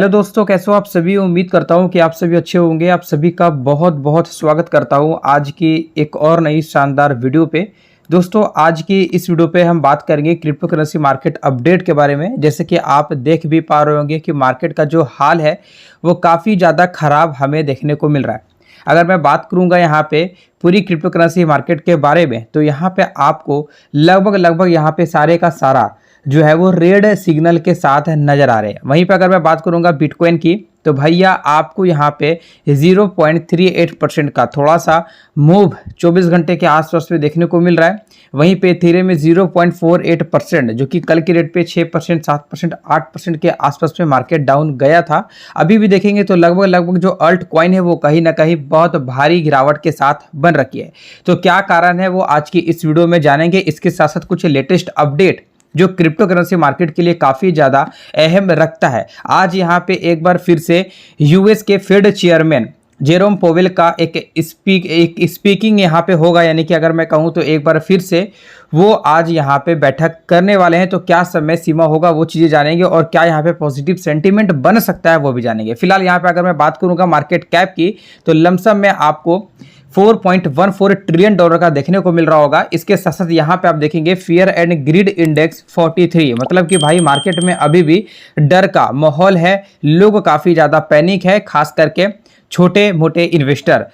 Hello दोस्तों, कैसे हो आप सभी। उम्मीद करता हूं कि आप सभी अच्छे होंगे। आप सभी का बहुत बहुत स्वागत करता हूं आज की एक और नई शानदार वीडियो पे। दोस्तों, आज की इस वीडियो पे हम बात करेंगे क्रिप्टो करेंसी मार्केट अपडेट के बारे में। जैसे कि आप देख भी पा रहे होंगे कि मार्केट का जो हाल है वो काफ़ी ज़्यादा खराब हमें देखने को मिल रहा है। अगर मैं बात करूंगा यहाँ पे पूरी क्रिप्टो करेंसी मार्केट के बारे में, तो यहाँ पे आपको लगभग यहाँ पे सारे का सारा जो है वो रेड सिग्नल के साथ नजर आ रहे हैं। वहीं पे अगर मैं बात करूंगा बिटकॉइन की, तो भैया आपको यहाँ पे 0.38% का थोड़ा सा मूव 24 घंटे के आसपास में देखने को मिल रहा है। वहीं पे इथेरियम में 0.48%, जो कि कल की रेट पे 6%, 7%, 8% के आसपास में मार्केट डाउन गया था। अभी भी देखेंगे तो लगभग जो अल्ट कॉइन है वो कहीं ना कहीं बहुत भारी गिरावट के साथ बन रखी है। तो क्या कारण है वो आज की इस वीडियो में जानेंगे। इसके साथ साथ कुछ लेटेस्ट अपडेट जो क्रिप्टो करेंसी मार्केट के लिए काफ़ी ज़्यादा अहम रखता है। आज यहाँ पे एक बार फिर से यूएस के फेड चेयरमैन जेरोम पोवेल का एक स्पीकिंग यहाँ पे होगा, यानी कि अगर मैं कहूँ तो एक बार फिर से वो आज यहाँ पे बैठक करने वाले हैं। तो क्या समय सीमा होगा वो चीज़ें जानेंगे, और क्या यहाँ पे पॉजिटिव सेंटीमेंट बन सकता है वो भी जानेंगे। फिलहाल यहाँ पे अगर मैं बात करूँगा मार्केट कैप की, तो लमसम में आपको $4.14 ट्रिलियन का देखने को मिल रहा होगा। इसके साथ साथ यहाँ पे आप देखेंगे फियर एंड ग्रीड इंडेक्स 43, मतलब कि भाई मार्केट में अभी भी डर का माहौल है। लोग काफ़ी ज़्यादा पैनिक है, खास करके छोटे मोटे इन्वेस्टर।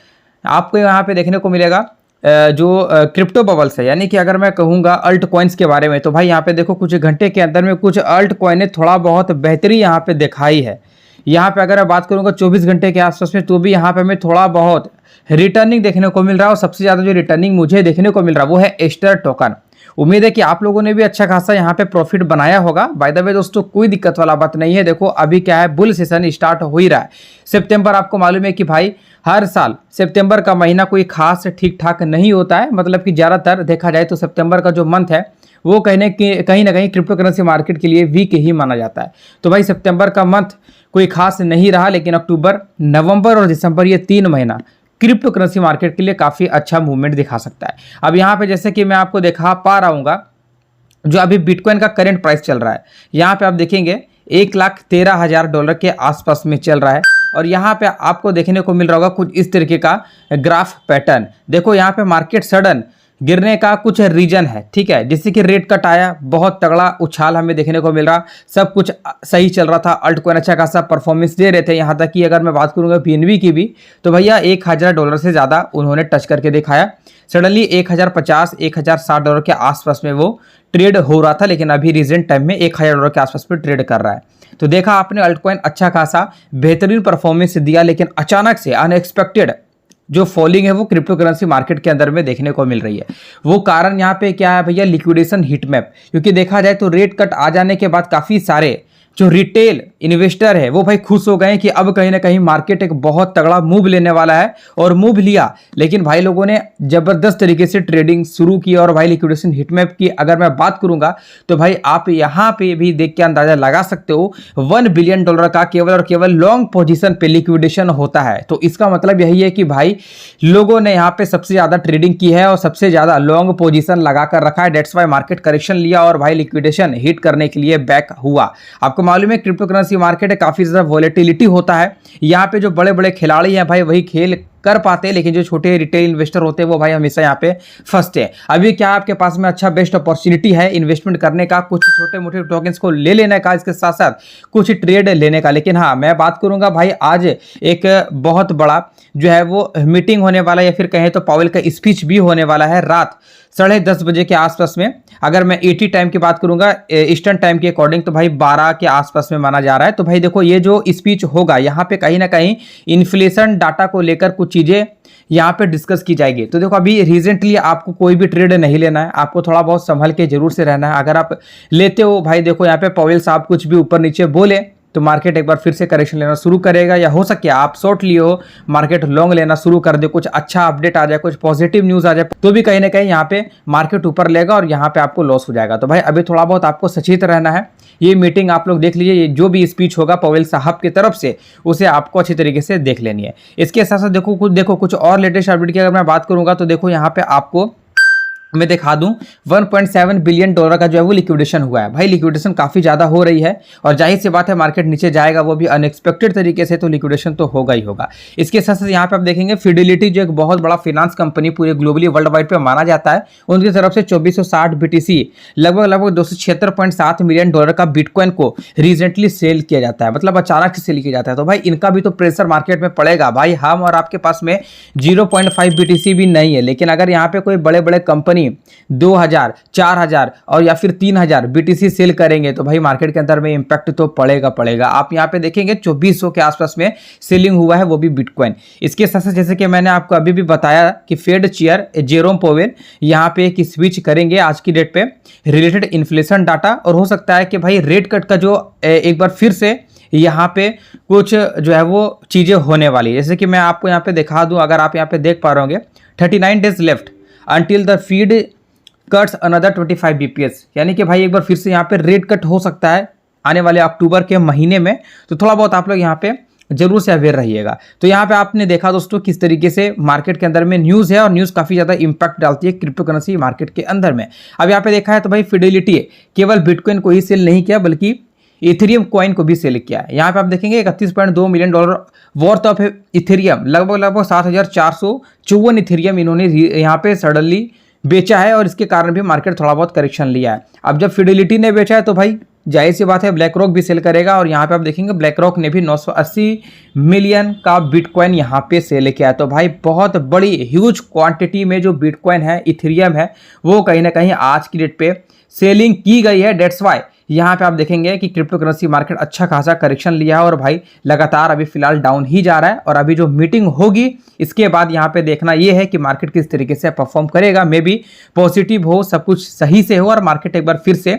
आपको यहाँ पे देखने को मिलेगा जो क्रिप्टो बबल्स है, यानी कि अगर मैं कहूँगा अल्ट कॉइन्स के बारे में, तो भाई यहाँ पे देखो कुछ घंटे के अंदर में कुछ अल्ट कॉइन ने थोड़ा बहुत बेहतरी यहाँ पे दिखाई है। यहाँ पे अगर मैं बात करूँगा 24 घंटे के आसपास में, तो भी यहाँ पे हमें थोड़ा बहुत रिटर्निंग देखने को मिल रहा है। और सबसे ज़्यादा जो रिटर्निंग मुझे देखने को मिल रहा है वो है एस्टर टोकन। उम्मीद है कि आप लोगों ने भी अच्छा खासा यहाँ पे प्रॉफिट बनाया होगा। बाय द वे दोस्तों, कोई दिक्कत वाला बात नहीं है। देखो अभी क्या है, बुल सेशन स्टार्ट हो ही रहा है। सितंबर आपको मालूम है कि भाई हर साल सितंबर का महीना कोई खास ठीक ठाक नहीं होता है। मतलब कि ज़्यादातर देखा जाए तो सितंबर का जो मंथ है वो कहीं ना कहीं क्रिप्टो करेंसी मार्केट के लिए वीक ही माना जाता है। तो भाई सितंबर का मंथ कोई खास नहीं रहा, लेकिन अक्टूबर, नवंबर और दिसंबर ये 3 महीना क्रिप्टो करेंसी मार्केट के लिए काफ़ी अच्छा मूवमेंट दिखा सकता है। अब यहाँ पे जैसे कि मैं आपको दिखा पा रहा हूँगा जो अभी बिटकॉइन का करंट प्राइस चल रहा है, यहाँ पे आप देखेंगे $1,13,000 के आसपास में चल रहा है। और यहाँ पे आपको देखने को मिल रहा होगा कुछ इस तरीके का ग्राफ पैटर्न। देखो यहाँ पे मार्केट सडन गिरने का कुछ रीजन है, ठीक है, जिससे कि रेट कट आया, बहुत तगड़ा उछाल हमें देखने को मिल रहा, सब कुछ सही चल रहा था, अल्ट कॉइन अच्छा खासा परफॉर्मेंस दे रहे थे। यहाँ तक कि अगर मैं बात करूँगा पीएनबी की भी, तो भैया $1,000 से ज़्यादा उन्होंने टच करके दिखाया। सडनली 1,050, $1,060 के आसपास में वो ट्रेड हो रहा था, लेकिन अभी रिसेंट टाइम में $1,000 के आसपास में ट्रेड कर रहा है। तो देखा आपने अल्ट कॉइन अच्छा खासा बेहतरीन परफॉर्मेंस दिया, लेकिन अचानक से अनएक्सपेक्टेड जो फॉलिंग है वो क्रिप्टो करेंसी मार्केट के अंदर में देखने को मिल रही है। वो कारण यहाँ पे क्या है भैया, लिक्विडेशन हीट मैप। क्योंकि देखा जाए तो रेट कट आ जाने के बाद काफ़ी सारे जो रिटेल इन्वेस्टर है वो भाई खुश हो गए कि अब कहीं ना कहीं मार्केट एक बहुत तगड़ा मूव लेने वाला है, और मूव लिया। लेकिन भाई लोगों ने ज़बरदस्त तरीके से ट्रेडिंग शुरू की। और भाई लिक्विडेशन हिटमैप की अगर मैं बात करूंगा, तो भाई आप यहाँ पे भी देख के अंदाजा लगा सकते हो $1 बिलियन का केवल और केवल लॉन्ग पोजीशन पे लिक्विडेशन होता है। तो इसका मतलब यही है कि भाई लोगों ने यहाँ पे सबसे ज़्यादा ट्रेडिंग की है और सबसे ज़्यादा लॉन्ग पोजिशन लगा कर रखा है। डेट्स वाई मार्केट करेक्शन लिया और भाई लिक्विडेशन हिट करने के लिए बैक हुआ। आपको मालूम है क्रिप्टो करेंसी मार्केट है, काफ़ी ज़्यादा वॉलेटिलिटी होता है। यहाँ पे जो बड़े बड़े खिलाड़ी हैं भाई वही खेल कर पाते हैं, लेकिन जो छोटे रिटेल इन्वेस्टर होते हैं वो भाई हमेशा यहाँ पे फंसते हैं। अभी क्या आपके पास में अच्छा बेस्ट अपॉर्चुनिटी है इन्वेस्टमेंट करने का, कुछ छोटे मोटे टोकन्स को ले लेने का, इसके साथ साथ कुछ ट्रेड लेने का। लेकिन हाँ, मैं बात करूंगा भाई आज एक बहुत बड़ा जो है वो मीटिंग होने वाला है, या फिर कहें तो पावेल का स्पीच भी होने वाला है रात 10:30 बजे के आसपास में। अगर मैं ET टाइम की बात करूंगा, ईस्टर्न टाइम के अकॉर्डिंग, तो भाई 12 के आसपास में माना जा रहा है। तो भाई देखो ये जो स्पीच होगा यहाँ पे कहीं ना कहीं इन्फ्लेशन डाटा को लेकर कुछ चीज़ें यहाँ पे डिस्कस की जाएगी। तो देखो अभी रिसेंटली आपको कोई भी ट्रेड नहीं लेना है, आपको थोड़ा बहुत संभल के जरूर से रहना है। अगर आप लेते हो भाई, देखो यहाँ पे पावेल साहब कुछ भी ऊपर नीचे बोले तो मार्केट एक बार फिर से करेक्शन लेना शुरू करेगा, या हो सके आप शॉर्ट लिए हो मार्केट लॉन्ग लेना शुरू कर दे। कुछ अच्छा अपडेट आ जाए, कुछ पॉजिटिव न्यूज़ आ जाए, तो भी कहीं ना कहीं यहाँ पे मार्केट ऊपर लेगा और यहाँ पे आपको लॉस हो जाएगा। तो भाई अभी थोड़ा बहुत आपको सचेत रहना है। ये मीटिंग आप लोग देख लीजिए, ये जो भी स्पीच होगा पावेल साहब की तरफ से उसे आपको अच्छी तरीके से देख लेनी है। इसके साथ साथ देखो कुछ और लेटेस्ट अपडेट की अगर मैं बात करूँगा, तो देखो यहाँ पे आपको मैं दिखा दूं 1.7 बिलियन डॉलर का जो है वो लिक्विडेशन हुआ है। भाई लिक्विडेशन काफ़ी ज़्यादा हो रही है और जाहिर सी बात है मार्केट नीचे जाएगा वो भी अनएक्सपेक्टेड तरीके से, तो लिक्विडेशन तो होगा ही होगा। इसके साथ साथ यहाँ पे आप देखेंगे फिडेलिटी जो एक बहुत बड़ा फाइनेंस कंपनी पूरे ग्लोबली वर्ल्ड वाइड पे माना जाता है, उनकी तरफ से 2460 BTC लगभग 276.7 मिलियन डॉलर का बिटकॉइन को रिसेंटली सेल किया जाता है, मतलब अचानक से सेल किया जाता है। तो भाई इनका भी तो प्रेशर मार्केट में पड़ेगा। भाई हम और आपके पास में 0.5 BTC भी नहीं है, लेकिन अगर यहाँ पे कोई बड़े बड़े कंपनी 2000, 4000 और या फिर 3000 BTC सेल करेंगे तो भाई मार्केट के अंदर में इंपैक्ट तो पड़ेगा। आप यहाँ पे देखेंगे 2400 के आसपास में सेलिंग हुआ है, वो भी बिटकॉइन। इसके साथ साथ जैसे कि मैंने आपको अभी भी बताया कि फेड चेयर जेरोम पोवेल यहाँ पे एक स्पीच करेंगे आज की डेट पे रिलेटेड इन्फ्लेशन डाटा, और हो सकता है कि भाई रेट कट का जो एक बार फिर से यहाँ पे कुछ जो है वो चीज़ें होने वाली है। जैसे कि मैं आपको यहाँ पे दिखा दूँ, अगर आप यहाँ पे देख पा रहे होंगे 39 days left until the feed cuts another 25 BPS, यानी कि भाई एक बार फिर से यहाँ पे रेट कट हो सकता है आने वाले अक्टूबर के महीने में। तो थोड़ा बहुत आप लोग यहाँ पे जरूर से अवेयर रहिएगा। तो यहाँ पे आपने देखा दोस्तों किस तरीके से मार्केट के अंदर में न्यूज़ है और न्यूज़ काफ़ी ज़्यादा इंपैक्ट डालती है क्रिप्टो करेंसी मार्केट के अंदर में। अब यहाँ पे देखा है तो भाई फिडेलिटी केवल बिटकॉइन को ही सेल नहीं किया बल्कि इथेरियम कॉइन को भी सेल किया है। यहाँ पे आप देखेंगे 31.2 million dollar worth of Ethereum, लगभग 7454 इथेरियम इन्होंने यहाँ पे सडनली बेचा है और इसके कारण भी मार्केट थोड़ा बहुत करेक्शन लिया है। अब जब फिडेलिटी ने बेचा है तो भाई जाहिर सी बात है ब्लैक रॉक भी सेल करेगा, और यहाँ पे आप देखेंगे ब्लैक रॉक ने भी 980 मिलियन का बिटकॉइन यहाँ पे सेल किया है। तो भाई बहुत बड़ी ह्यूज क्वांटिटी में जो बिटकॉइन है, इथेरियम है, वो कहीं ना कहीं आज की डेट पे सेलिंग की गई है। डेट्स वाई यहाँ पे आप देखेंगे कि क्रिप्टो करेंसी मार्केट अच्छा खासा करेक्शन लिया है और भाई लगातार अभी फिलहाल डाउन ही जा रहा है। और अभी जो मीटिंग होगी इसके बाद यहाँ पे देखना ये है कि मार्केट किस तरीके से परफॉर्म करेगा। मे बी पॉजिटिव हो, सब कुछ सही से हो और मार्केट एक बार फिर से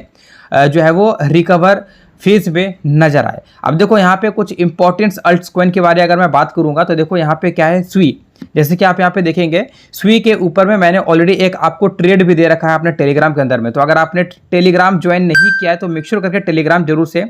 जो है वो रिकवर फेज में नजर आए। अब देखो यहाँ पे कुछ इंपॉर्टेंट अल्ट्स कॉइन के बारे में अगर मैं बात करूंगा तो देखो यहाँ पे क्या है, स्वी। जैसे कि आप यहाँ पे देखेंगे स्वी के ऊपर में मैंने ऑलरेडी एक आपको ट्रेड भी दे रखा है अपने टेलीग्राम के अंदर में। तो अगर आपने टेलीग्राम ज्वाइन नहीं किया है तो मेक श्योर करके टेलीग्राम जरूर से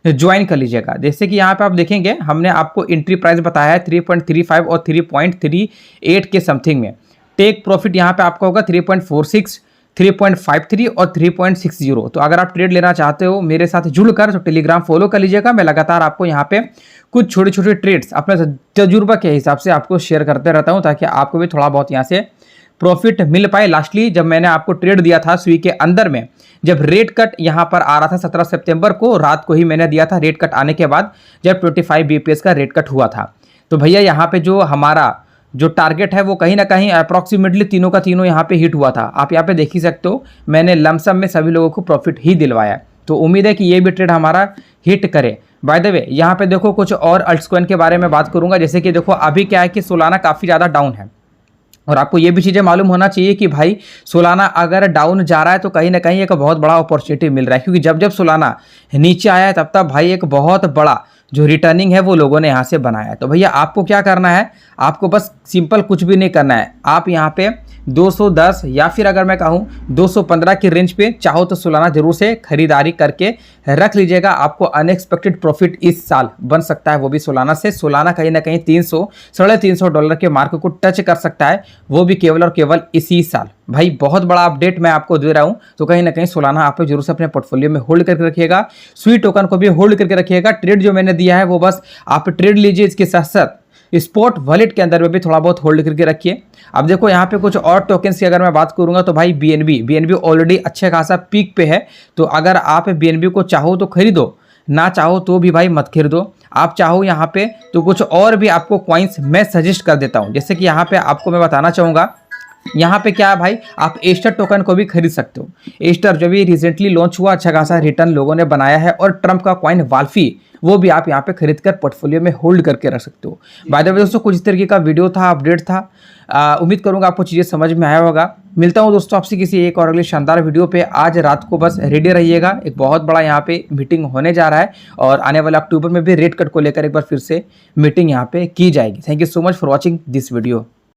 ज्वाइन कर लीजिएगा। जैसे कि यहाँ पे आप देखेंगे हमने आपको एंट्री प्राइस बताया है 3.35 और 3.38 के समथिंग में। टेक प्रॉफिट यहाँ पे आपका होगा 3.46, 3.53 और 3.60। तो अगर आप ट्रेड लेना चाहते हो मेरे साथ जुड़कर तो टेलीग्राम फॉलो कर लीजिएगा। मैं लगातार आपको यहाँ पे कुछ छोटे छोटे ट्रेड्स अपने तजुर्बा के हिसाब से आपको शेयर करते रहता हूँ ताकि आपको भी थोड़ा बहुत यहाँ से प्रॉफिट मिल पाए। लास्टली जब मैंने आपको ट्रेड दिया था स्वी के अंदर में, जब रेट कट यहाँ पर आ रहा था 17 सितंबर को रात को ही मैंने दिया था, रेट कट आने के बाद जब 25 BPS का रेट कट हुआ था। तो भैया यहाँ पे जो हमारा जो टारगेट है वो कहीं ना कहीं अप्रॉक्सीमेटली तीनों का तीनों यहाँ पे हिट हुआ था। आप यहाँ पे देख ही सकते हो, मैंने लमसम में सभी लोगों को प्रॉफिट ही दिलवाया। तो उम्मीद है कि ये भी ट्रेड हमारा हिट करे। बाय द वे यहाँ पे देखो कुछ और अल्ट्सकॉइन के बारे में बात करूंगा। जैसे कि देखो अभी क्या है कि सोलाना काफ़ी ज़्यादा डाउन है और आपको ये भी चीज़ें मालूम होना चाहिए कि भाई सोलाना अगर डाउन जा रहा है तो कहीं ना कहीं एक बहुत बड़ा अपॉर्चुनिटी मिल रहा है, क्योंकि जब जब सोलाना नीचे आया है तब तब भाई एक बहुत बड़ा जो रिटर्निंग है वो लोगों ने यहाँ से बनाया है। तो भैया आपको क्या करना है, आपको बस सिंपल कुछ भी नहीं करना है। आप यहाँ पे 210 या फिर अगर मैं कहूँ 215 की रेंज पे चाहो तो सोलाना जरूर से खरीदारी करके रख लीजिएगा। आपको अनएक्सपेक्टेड प्रॉफिट इस साल बन सकता है, वो भी सोलाना से। सोलाना कहीं ना कहीं 300 $350 डॉलर के मार्क को टच कर सकता है, वो भी केवल और केवल इसी साल। भाई बहुत बड़ा अपडेट मैं आपको दे रहा हूं, तो कहीं ना कहीं सोलाना आप जरूर से अपने पोर्टफोलियो में होल्ड करके रखिएगा। स्वी टोकन को भी होल्ड करके रखिएगा। ट्रेड जो मैंने दिया है वो बस आप ट्रेड लीजिए, इसके साथ साथ स्पॉट वॉलेट के अंदर में भी थोड़ा बहुत होल्ड करके रखिए। अब देखो यहाँ पे कुछ और टोकन्स की अगर मैं बात करूंगा तो भाई बीएनबी ऑलरेडी अच्छे खासा पीक पे है। तो अगर आप बीएनबी को चाहो तो खरीदो, ना चाहो तो भी भाई मत खरीदो। आप चाहो यहाँ पे तो कुछ और भी आपको कॉइन्स मैं सजेस्ट कर देता हूँ। जैसे कि यहाँ पे आपको मैं बताना चाहूँगा, यहाँ पे क्या है भाई, आप एस्टर टोकन को भी खरीद सकते हो। एस्टर जो भी रिसेंटली लॉन्च हुआ, अच्छा खासा रिटर्न लोगों ने बनाया है। और ट्रम्प का कॉइन वाल्फी वो भी आप यहाँ पे खरीद कर पोर्टफोलियो में होल्ड करके रख सकते हो। बाय द वे दोस्तों कुछ इस तरीके का वीडियो था, अपडेट था। उम्मीद करूँगा आपको चीज़ें समझ में आया होगा। मिलता हूँ दोस्तों आपसे किसी एक और अगले शानदार वीडियो पे। आज रात को बस रेडी रहिएगा, एक बहुत बड़ा यहाँ पे मीटिंग होने जा रहा है और आने वाले अक्टूबर में भी रेट कट को लेकर एक बार फिर से मीटिंग यहाँ पे की जाएगी। Thank you so much for watching this video.